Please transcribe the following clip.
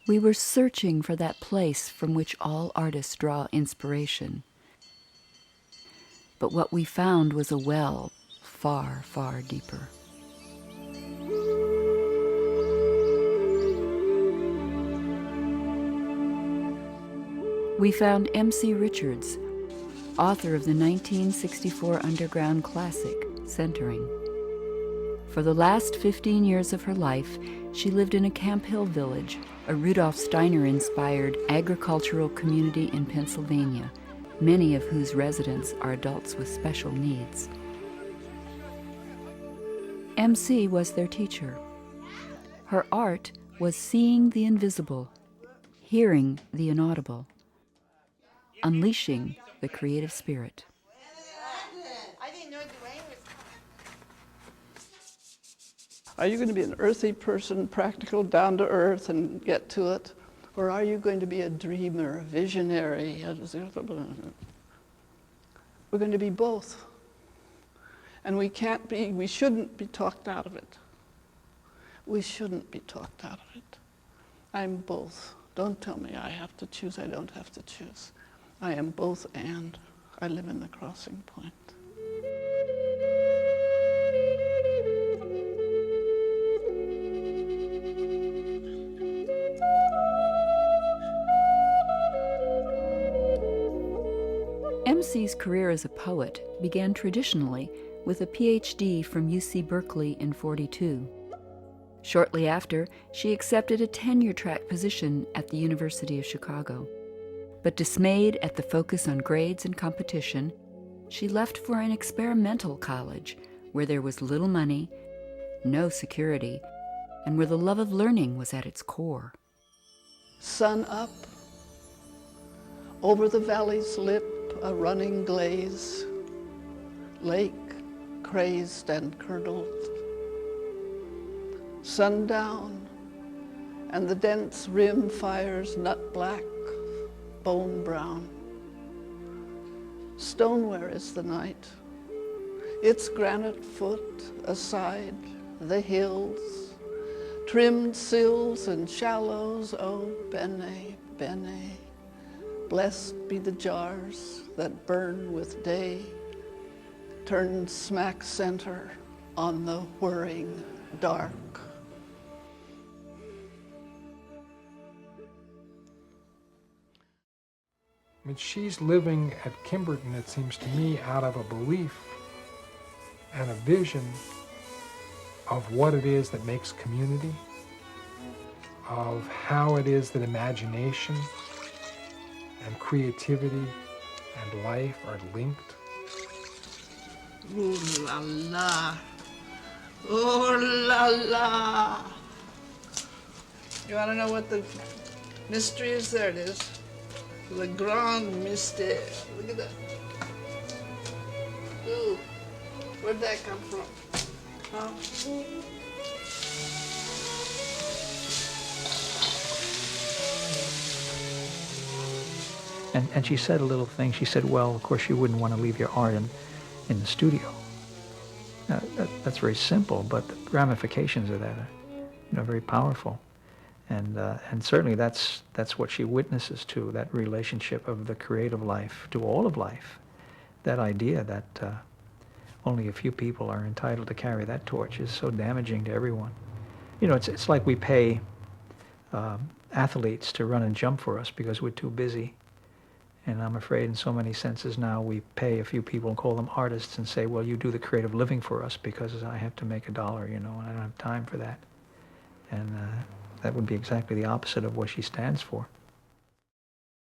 We were searching for that place from which all artists draw inspiration. But what we found was a well far, far deeper. We found M.C.Richards, author of the 1964 underground classic, Centering. For the last 15 years of her life, she lived in a Camp Hill village, a Rudolf Steiner-inspired agricultural community in Pennsylvania, many of whose residents are adults with special needs. MC was their teacher. Her art was seeing the invisible, hearing the inaudible, unleashing the creative spirit. Are you going to be an earthy person, practical, down to earth, and get to it? Or are you going to be a dreamer, a visionary? We're going to be both. And we shouldn't be talked out of it. We shouldn't be talked out of it. I'm both. Don't tell me I have to choose. I don't have to choose. I am both and. I live in the crossing point. MC's career as a poet began traditionally with a PhD from UC Berkeley in '42. Shortly after, she accepted a tenure-track position at the University of Chicago. But dismayed at the focus on grades and competition, she left for an experimental college where there was little money, no security, and where the love of learning was at its core. Sun up, over the valley's lip, a running glaze, lake crazed and curdled. Sundown, and the dense rim fires nut black, bone brown. Stoneware is the night, its granite foot aside, the hills, trimmed sills and shallows, oh bene, bene. Blessed be the jars that burn with day, turned smack center on the whirring dark. I mean, she's living at Kimberton, it seems to me, out of a belief and a vision of what it is that makes community, of how it is that imagination and creativity and life are linked. Ooh la la. Oh la la. You want to know what the mystery is? There it is. Le Grand Mystère. Look at that. Ooh. Where'd that come from? Huh? And she said a little thing. She said, well, of course, you wouldn't want to leave your art in the studio. That's very simple, but the ramifications of that are very powerful. And certainly that's what she witnesses to, that relationship of the creative life to all of life. That idea that only a few people are entitled to carry that torch is so damaging to everyone. It's like we pay athletes to run and jump for us because we're too busy. And I'm afraid in so many senses now we pay a few people and call them artists and say, well, you do the creative living for us because I have to make $1, and I don't have time for that. And that would be exactly the opposite of what she stands for.